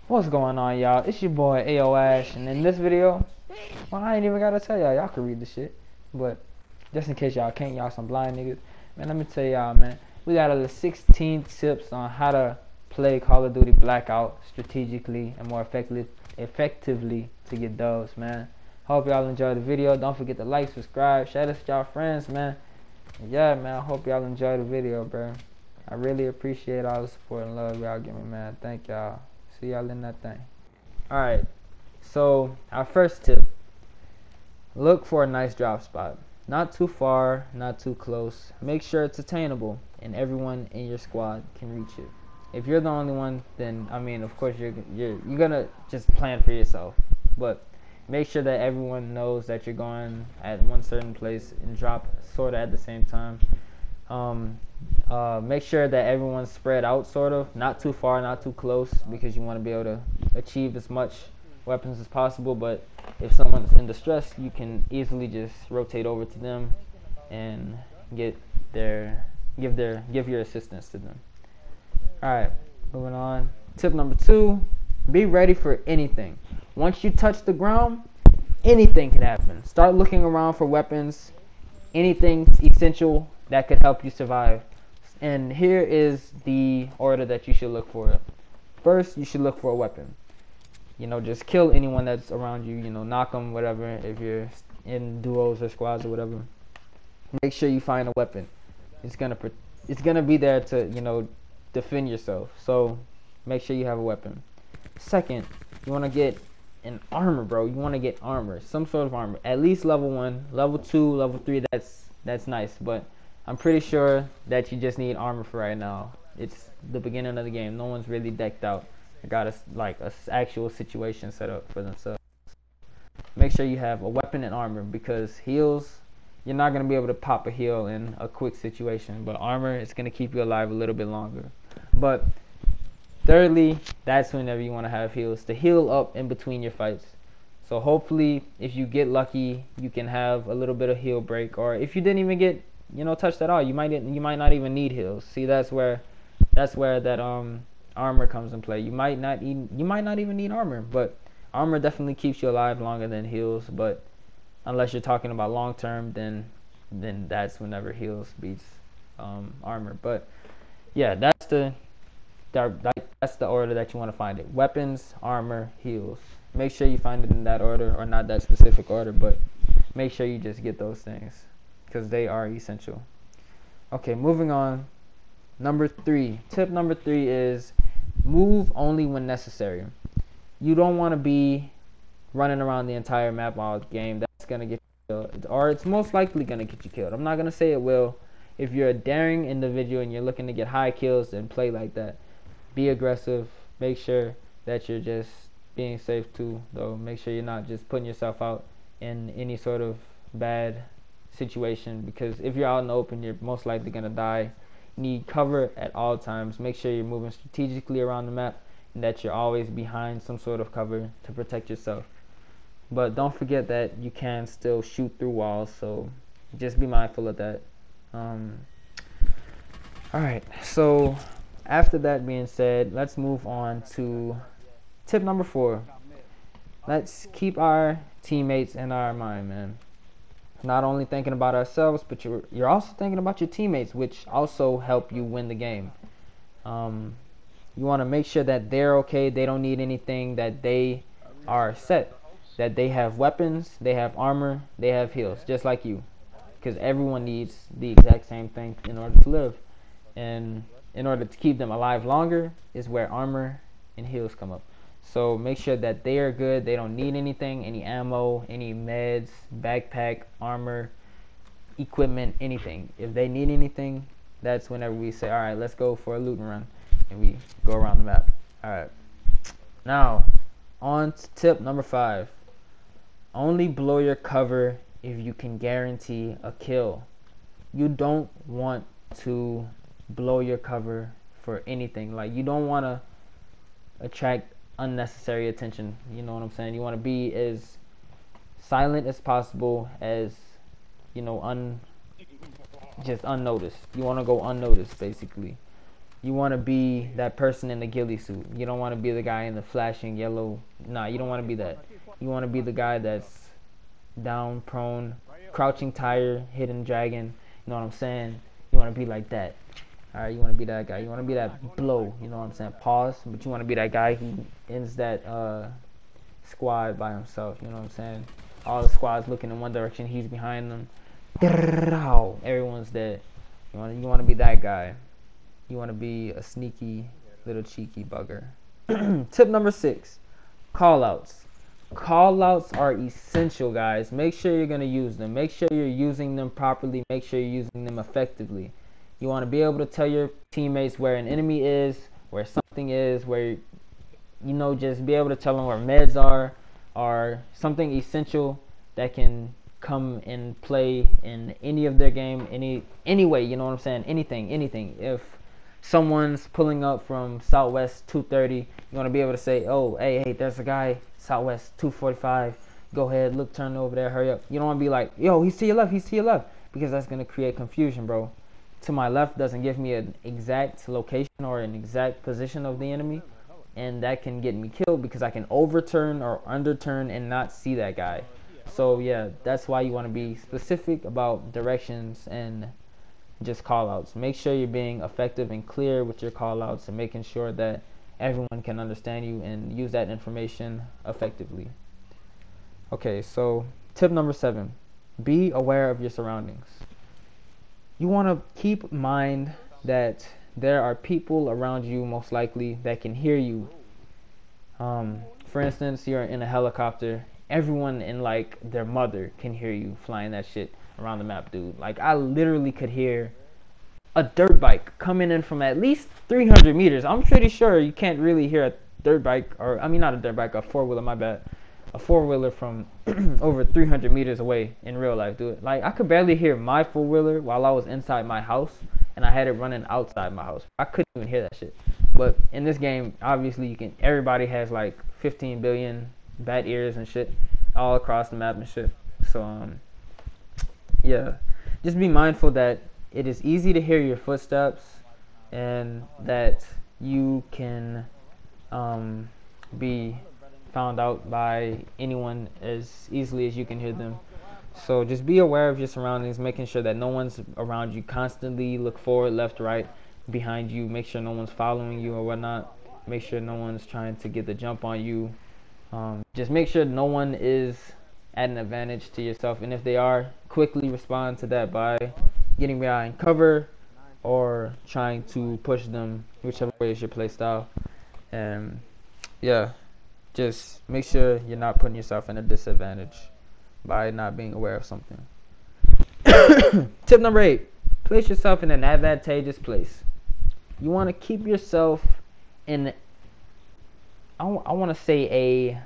What's going on, y'all? It's your boy AO Ash, and in this video, well, I ain't even gotta tell y'all. Y'all can read the shit, but just in case y'all can't, y'all some blind niggas, man. Let me tell y'all, man. We got a 16 tips on how to play Call of Duty Blackout strategically and more effectively to get dubs, man. Hope y'all enjoy the video. Don't forget to like, subscribe, share this with y'all friends, man. And yeah, man. I hope y'all enjoy the video, bro. I really appreciate all the support and love y'all give me, man. Thank y'all. See y'all in that thing. Alright, so our first tip. Look for a nice drop spot. Not too far, not too close. Make sure it's attainable and everyone in your squad can reach it. If you're the only one, then I mean, of course you're gonna just plan for yourself. But make sure that everyone knows that you're going at one certain place and drop sort of at the same time. Make sure that everyone's spread out, sort of, not too far, not too close, because you want to be able to achieve as much weapons as possible. But if someone's in distress, you can easily just rotate over to them and give your assistance to them. Alright, moving on. Tip number 2, be ready for anything. Once you touch the ground, anything can happen. Start looking around for weapons, anything essential that could help you survive. And here is the order that you should look for. First, you should look for a weapon. Just kill anyone that's around you. Knock them, whatever. If you're in duos or squads or whatever, make sure you find a weapon. It's gonna be there to defend yourself. So make sure you have a weapon. Second, you want to get an armor, bro. You want to get armor, some sort of armor. At least level 1, level 2, level 3. That's nice, but I'm pretty sure that you just need armor for right now. It's the beginning of the game. No one's really decked out. They got a actual situation set up for themselves. Make sure you have a weapon and armor, because heals, you're not going to be able to pop a heal in a quick situation. But armor is going to keep you alive a little bit longer. But thirdly, that's whenever you want to have heals, to heal up in between your fights. So hopefully, if you get lucky, you can have a little bit of heal break. Or if you didn't even get touched at all, you might not even need heals. See, that's where that armor comes in play. You might not even need armor, but armor definitely keeps you alive longer than heals. But unless you're talking about long term, then that's whenever heals beats armor. But yeah, that's the order that you want to find it. Weapons, armor, heals. Make sure you find it in that order, or not that specific order, but make sure you just get those things, because they are essential. Okay, moving on. Tip number 3 is move only when necessary. You don't want to be running around the entire map all game. That's going to get you killed, or it's most likely going to get you killed. I'm not going to say it will. If you're a daring individual and you're looking to get high kills, then play like that. Be aggressive. Make sure that you're just being safe too, though. Make sure you're not just putting yourself out in any sort of bad situation, because if you're out in the open, you're most likely going to die. You need cover at all times. Make sure you're moving strategically around the map and that you're always behind some sort of cover to protect yourself. But don't forget that you can still shoot through walls, so just be mindful of that. Alright, so after that being said, let's move on to tip number 4. Let's keep our teammates in our mind, man. Not only thinking about ourselves, but you're also thinking about your teammates, which also help you win the game. You want to make sure that they're okay, they don't need anything, that they are set, that they have weapons, they have armor, they have heals, just like you, because everyone needs the exact same thing in order to live. And in order to keep them alive longer is where armor and heals come up. So make sure that they are good. They don't need anything, any ammo, any meds, backpack, armor, equipment, anything. If they need anything, that's whenever we say, alright, let's go for a loot and run. And we go around the map. Alright. Now, on to tip number 5. Only blow your cover if you can guarantee a kill. You don't want to blow your cover for anything. Like, you don't want to attract unnecessary attention. You know what I'm saying? You want to be as silent as possible, as just unnoticed. You want to go unnoticed, basically. You want to be that person in the ghillie suit. You don't want to be the guy in the flashing yellow. Nah, you don't want to be that. You want to be the guy that's down, prone, crouching tiger, hidden dragon. You know what I'm saying? You want to be like that. Alright, you want to be that guy. You want to be that blow. You know what I'm saying? Pause. But you want to be that guy who ends that squad by himself. You know what I'm saying? All the squads looking in one direction. He's behind them. Everyone's dead. You want to be that guy. You want to be a sneaky little cheeky bugger. Tip number 6, callouts. Callouts are essential, guys. Make sure you're going to use them. Make sure you're using them properly. Make sure you're using them effectively. You want to be able to tell your teammates where an enemy is, where something is, where, just be able to tell them where meds are, or something essential that can come and play in any of their game, any way, you know what I'm saying? Anything. If someone's pulling up from Southwest 230, you want to be able to say, oh, hey, there's a guy, Southwest 245. Go ahead, look, turn over there, hurry up. You don't want to be like, yo, he's to your left, because that's going to create confusion, bro. To my left doesn't give me an exact location or an exact position of the enemy, and that can get me killed because I can overturn or underturn and not see that guy. So yeah, that's why you want to be specific about directions and just callouts. Make sure you're being effective and clear with your callouts and making sure that everyone can understand you and use that information effectively. Okay, so tip number 7, be aware of your surroundings. You want to keep in mind that there are people around you most likely that can hear you. For instance, you're in a helicopter. Everyone and like their mother can hear you flying that shit around the map, dude. Like, I literally could hear a dirt bike coming in from at least 300 meters. I'm pretty sure you can't really hear a dirt bike, or I mean not a dirt bike, a four-wheeler, my bad. A four-wheeler from over 300 meters away in real life, dude. Like, I could barely hear my four-wheeler while I was inside my house, and I had it running outside my house. I couldn't even hear that shit. But in this game, obviously, everybody has like 15 billion bat ears and shit all across the map and shit. So yeah, just be mindful that it is easy to hear your footsteps and that you can be found out by anyone as easily as you can hear them. So just be aware of your surroundings, making sure that no one's around you. Constantly look forward, left, right, behind you. Make sure no one's following you or whatnot. Make sure no one's trying to get the jump on you. Just make sure no one is at an advantage to yourself, and if they are, quickly respond to that by getting behind cover or trying to push them, whichever way is your play style. And yeah, just make sure you're not putting yourself in a disadvantage by not being aware of something. Tip number 8, place yourself in an advantageous place. You want to keep yourself in, I want to say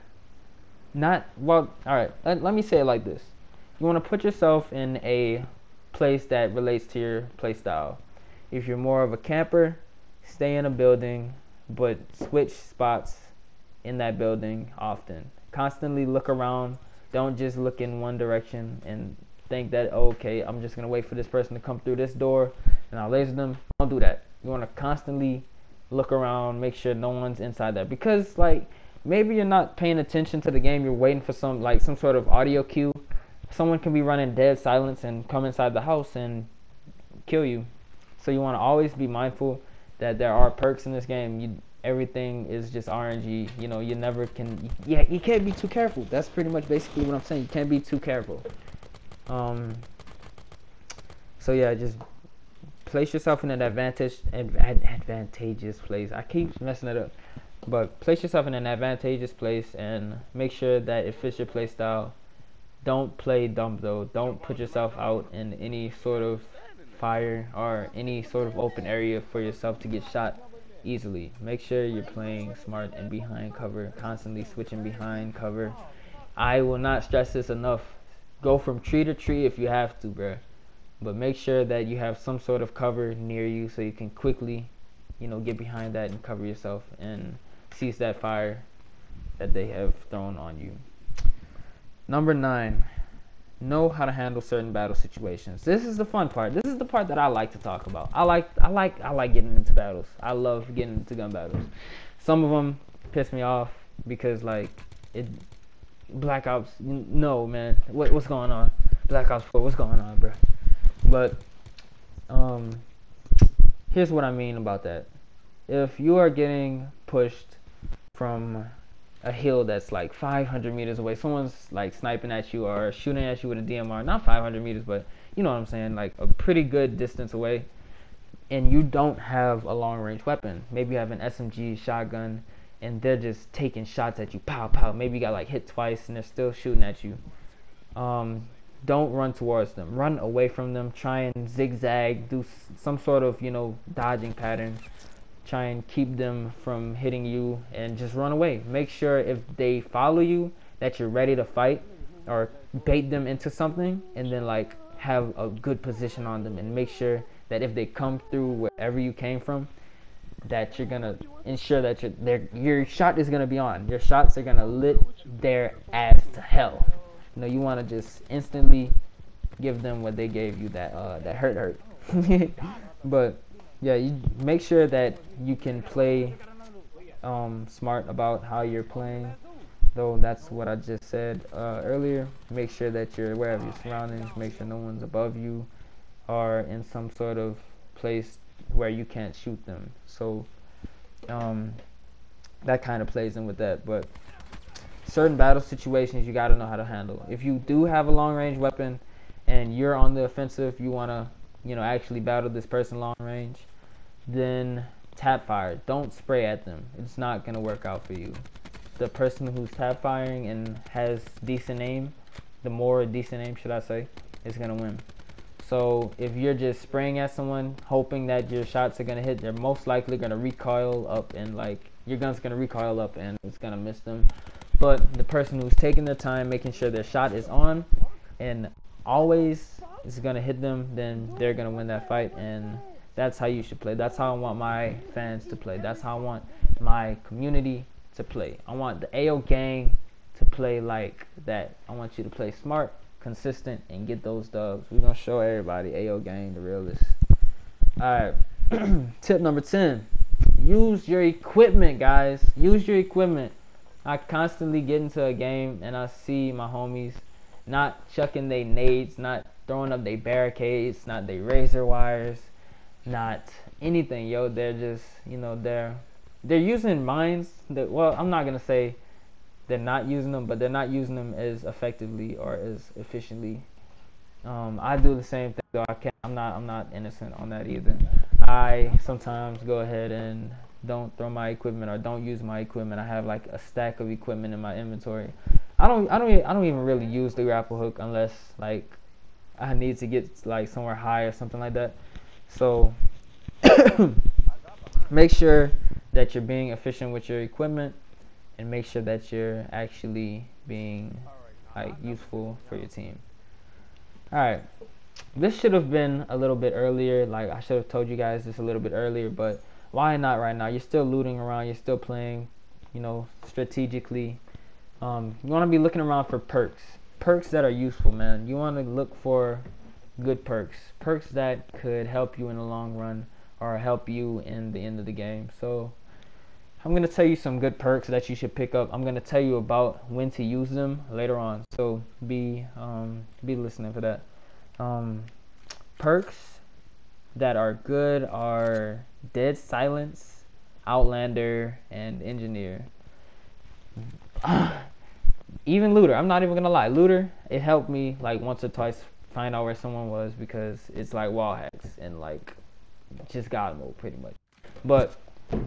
let me say it like this. You want to put yourself in a place that relates to your play style. If you're more of a camper, stay in a building, but switch spots in that building often. Constantly look around. Don't just look in one direction and think that, oh, okay, I'm just going to wait for this person to come through this door and I'll laser them. Don't do that. You want to constantly look around, make sure no one's inside there. Because, like, maybe you're not paying attention to the game. You're waiting for some sort of audio cue. Someone can be running dead silence and come inside the house and kill you. So you want to always be mindful that there are perks in this game. Everything is just RNG. You know, you never can. You can't be too careful. That's pretty much basically what I'm saying. You can't be too careful. So yeah, just place yourself in an advantageous place. I keep messing it up. But place yourself in an advantageous place and make sure that it fits your play style. Don't play dumb though. Don't put yourself out in any sort of fire or any sort of open area for yourself to get shot easily. Make sure you're playing smart and behind cover, constantly switching behind cover. I will not stress this enough. Go from tree to tree if you have to, bruh. But make sure that you have some sort of cover near you so you can quickly, get behind that and cover yourself and seize that fire that they have thrown on you. Number 9, know how to handle certain battle situations. This is the fun part. This is the part that I like to talk about. I like getting into battles. I love getting into gun battles. Some of them piss me off because like it Black Ops. No, man, what's going on? Black Ops 4, what's going on, bro? But here's what I mean about that. If you are getting pushed from a hill that's like 500 meters away, someone's like sniping at you or shooting at you with a DMR, not 500 meters, but you know what I'm saying, like a pretty good distance away, and you don't have a long range weapon. Maybe you have an SMG, shotgun, and they're just taking shots at you, pow, pow. Maybe you got like hit twice and they're still shooting at you. Don't run towards them. Run away from them. Try and zigzag, do some sort of, dodging pattern. Try and keep them from hitting you and just run away. Make sure if they follow you that you're ready to fight, or bait them into something, and then like have a good position on them, and make sure that if they come through wherever you came from, that you're gonna ensure that your shot is gonna be on. Your shots are gonna lit their ass to hell. You want to just instantly give them what they gave you, that hurt. But yeah, you make sure that you can play smart about how you're playing. Though that's what I just said earlier. Make sure that you're aware of your surroundings. Make sure no one's above you or in some sort of place where you can't shoot them. So that kind of plays in with that. But certain battle situations you got to know how to handle. If you do have a long range weapon and you're on the offensive, you want to actually battle this person long range, then tap fire. Don't spray at them. It's not going to work out for you. The person who's tap firing and has decent aim, the more decent aim should I say, is going to win. So if you're just spraying at someone hoping that your shots are going to hit, they're most likely going to recoil up, and like your gun's going to recoil up and it's going to miss them. But the person who's taking their time, making sure their shot is on and always is going to hit them, then they're going to win that fight. And that's how you should play. That's how I want my fans to play. That's how I want my community to play. I want the AO gang to play like that. I want you to play smart, consistent, and get those dubs. We're going to show everybody AO gang the realest. Alright, tip number 10. Use your equipment, guys. Use your equipment. I constantly get into a game and I see my homies not chucking their nades, not throwing up their barricades, not their razor wires, not anything, yo. They're just, they're using mines. Well, I'm not gonna say they're not using them, but they're not using them as effectively or as efficiently. I do the same thing, though. I'm not innocent on that either. I sometimes go ahead and don't throw my equipment or don't use my equipment. I have like a stack of equipment in my inventory. I don't even really use the grapple hook unless like I need to get like somewhere high or something like that. So make sure that you're being efficient with your equipment, and make sure that you're actually being like useful for your team. Alright, this should have been a little bit earlier. Like I should have told you guys this a little bit earlier, but why not right now? You're still looting around. You're still playing, strategically. You want to be looking around for perks that are useful, man. You want to look for good perks that could help you in the long run or help you in the end of the game. So I'm going to tell you some good perks that you should pick up. I'm going to tell you about when to use them later on. So be listening for that. Perks that are good are Dead Silence, Outlander, and Engineer. Even Looter. I'm not even gonna lie. Looter, it helped me like once or twice find out where someone was, because it's like wall hacks and like just God mode pretty much. But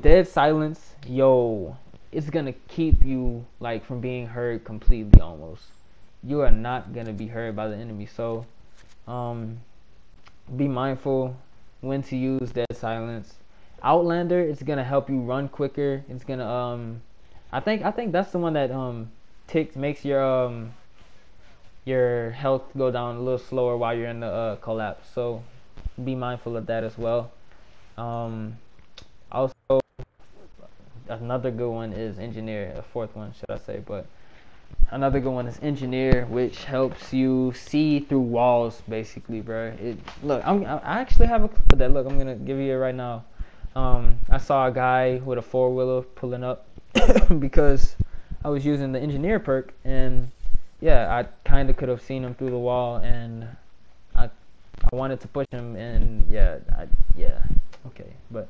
Dead Silence, yo, it's gonna keep you like from being heard completely almost. You are not gonna be heard by the enemy. So be mindful when to use Dead Silence. Outlander, it's gonna help you run quicker. It's gonna I think that's the one that makes your health go down a little slower while you're in the collapse. So be mindful of that as well. Also, another good one is Engineer, a fourth one should I say. But Another good one is engineer, which helps you see through walls, basically, bro. I actually have a clip of that. Look, I'm gonna give you it right now. I saw a guy with a 4-wheeler pulling up because I was using the engineer perk, and yeah, I kind of could have seen him through the wall, and I wanted to push him, and yeah, okay. But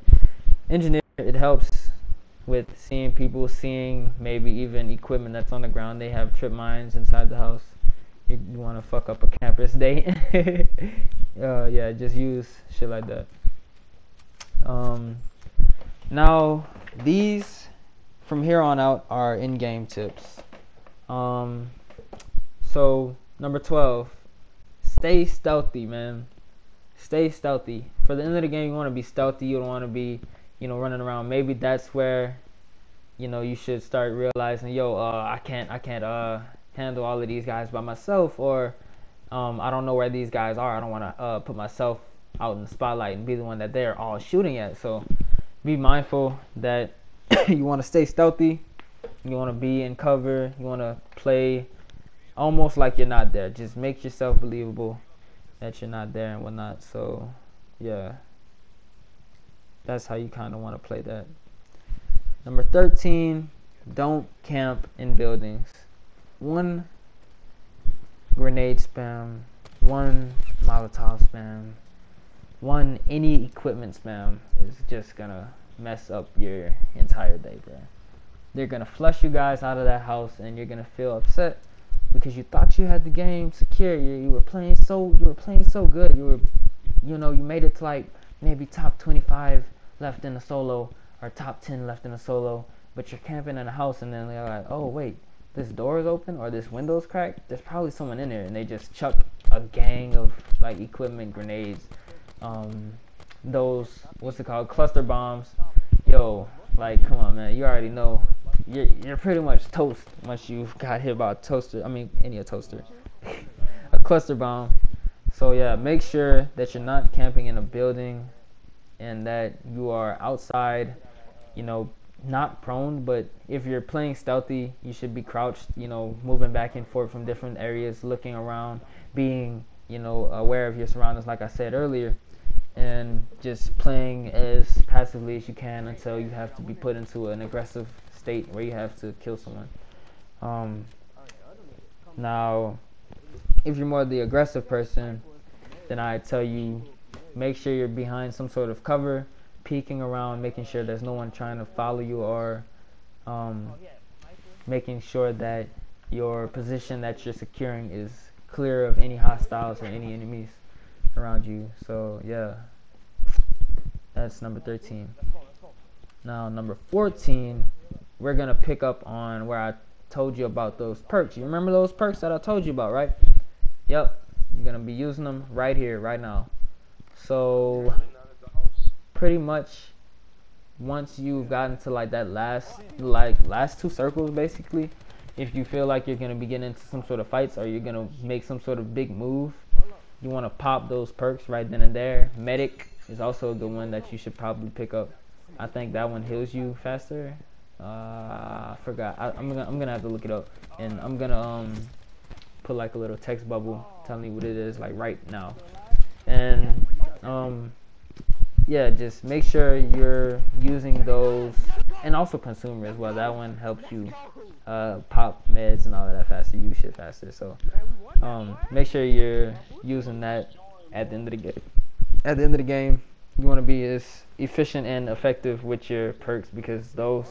engineer, it helps with seeing people, seeing maybe even equipment that's on the ground. They have trip mines inside the house. You want to fuck up a campus day. Yeah, just use shit like that. Now these from here on out are in-game tips. So number 12, stay stealthy, man. Stay stealthy. For the end of the game, you want to be stealthy. You don't want to be, running around. Maybe that's where, you should start realizing, I can't handle all of these guys by myself, or I don't know where these guys are. I don't want to put myself out in the spotlight and be the one that they're all shooting at. So be mindful that you want to stay stealthy. You want to be in cover. You want to play almost like you're not there. Just make yourself believable that you're not there and whatnot. So yeah, that's how you kind of want to play that. Number 13, don't camp in buildings. 1 grenade spam, 1 Molotov spam, 1 any equipment spam is just gonna mess up your entire day, bro. They're gonna flush you guys out of that house, and you're gonna feel upset because you thought you had the game secure. You were playing so good. You made it to like maybe top 25 left in the solo, or top 10 left in a solo, but you're camping in a house, and then they're like, oh wait, this door is open or this window's cracked, there's probably someone in there, and they just chuck a gang of like equipment grenades, those, what's it called, cluster bombs. Like, come on, man, you already know you're pretty much toast once you got hit by a toaster. I mean, a toaster. A cluster bomb. So yeah, make sure that you're not camping in a building, and that you are outside, not prone, but if you're playing stealthy, you should be crouched, moving back and forth from different areas, looking around, being, aware of your surroundings, like I said earlier, and just playing as passively as you can until you have to be put into an aggressive state where you have to kill someone. Now, if you're more the aggressive person, then I tell you, make sure you're behind some sort of cover, peeking around, making sure there's no one trying to follow you, or making sure that your position that you're securing is clear of any hostiles or any enemies around you. So yeah, that's number 13. Now number 14, we're gonna pick up on where I told you about those perks. You remember those perks that I told you about, right? Yep, you're gonna be using them right here, right now. So pretty much once you've gotten to like that last 2 circles, basically, if you feel like you're gonna be getting into some sort of fights, or you're gonna make some sort of big move, you want to pop those perks right then and there. Medic is also a good one that you should probably pick up. I think that one heals you faster. I forgot. I'm gonna have to look it up, and I'm gonna put like a little text bubble telling you what it is like right now. And yeah, just make sure you're using those, and also consumer as well. That one helps you pop meds and all of that faster, use shit faster. So make sure you're using that at the end of the game. At the end of the game, you want to be as efficient and effective with your perks, because those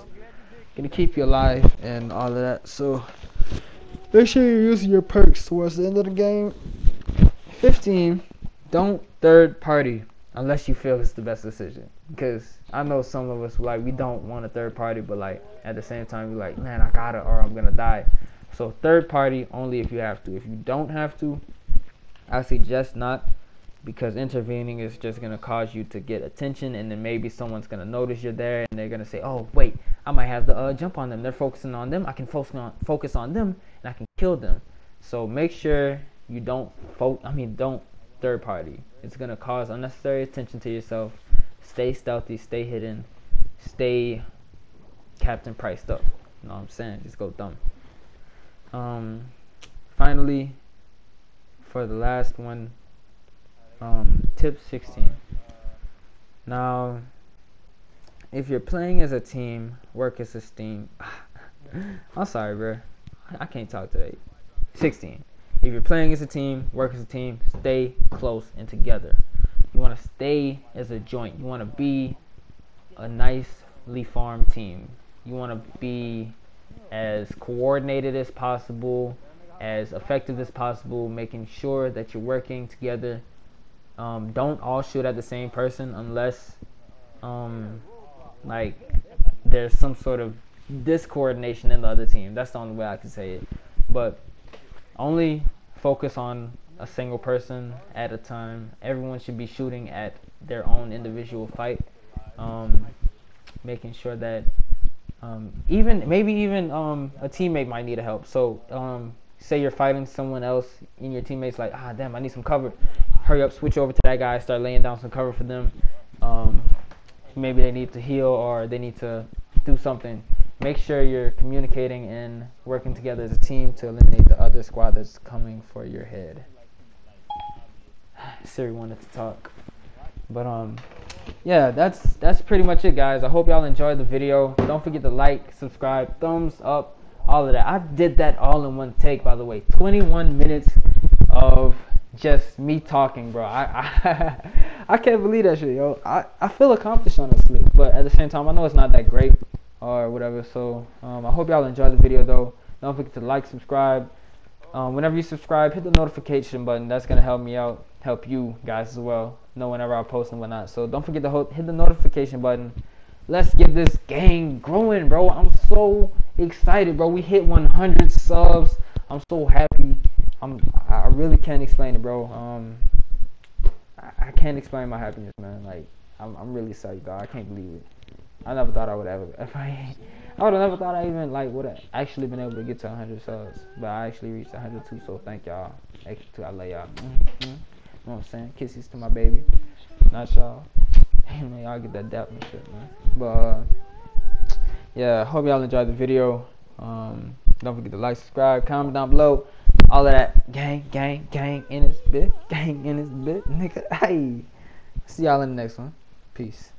gonna keep you alive and all of that. So make sure you're using your perks towards the end of the game. 15, don't third party unless you feel it's the best decision, because I know some of us, like, we don't want a third party, but like at the same time we're like, man, I gotta, or I'm gonna die. So third party only if you have to. If you don't have to, I suggest not, because intervening is just gonna cause you to get attention, and then maybe someone's gonna notice you're there, and they're gonna say, oh wait, I might have to jump on them, they're focusing on them, I can focus on them and I can kill them. So make sure you don't third party. It's gonna cause unnecessary attention to yourself. Stay stealthy, stay hidden, stay Captain Priced up. You know what I'm saying? Just go dumb. Finally, for the last one, tip 16. Now, if you're playing as a team, work as a team. I'm sorry, bro. I can't talk today. 16. If you're playing as a team, work as a team, stay close and together. You want to stay as a joint. You want to be a nicely formed team. You want to be as coordinated as possible, as effective as possible, making sure that you're working together. Don't all shoot at the same person unless like there's some sort of discoordination in the other team. That's the only way I can say it. But only focus on a single person at a time. Everyone should be shooting at their own individual fight. Making sure that maybe even a teammate might need a help. So say you're fighting someone else and your teammate's like, damn, I need some cover. Hurry up, switch over to that guy, start laying down some cover for them. Maybe they need to heal or they need to do something. Make sure you're communicating and working together as a team to eliminate the other squad that's coming for your head. Siri wanted to talk. But yeah, that's pretty much it, guys. I hope y'all enjoyed the video. Don't forget to like, subscribe, thumbs up, all of that. I did that all in one take, by the way. 21 minutes of just me talking, bro. I can't believe that shit, yo. I feel accomplished on this clip, but at the same time, I know it's not that great or whatever. So I hope y'all enjoyed the video, though. Don't forget to like, subscribe. Whenever you subscribe, hit the notification button. That's gonna help me out, help you guys as well, know whenever I post and whatnot. So don't forget to hit the notification button. Let's get this gang growing, bro. I'm so excited, bro. We hit 100 subs. I'm so happy. I really can't explain it, bro. I can't explain my happiness, man. Like, I'm really psyched, dog. I can't believe it. I never thought I would ever. I would have never thought I even would have actually been able to get to 100 subs, but I actually reached 102. So thank y'all. I love y'all. You know what I'm saying? Kisses to my baby. Not y'all. Damn, y'all get that dap and shit, man. But yeah, hope y'all enjoyed the video. Don't forget to like, subscribe, comment down below. All of that. Gang in this bit. Gang in this bit, nigga. Hey. See y'all in the next one. Peace.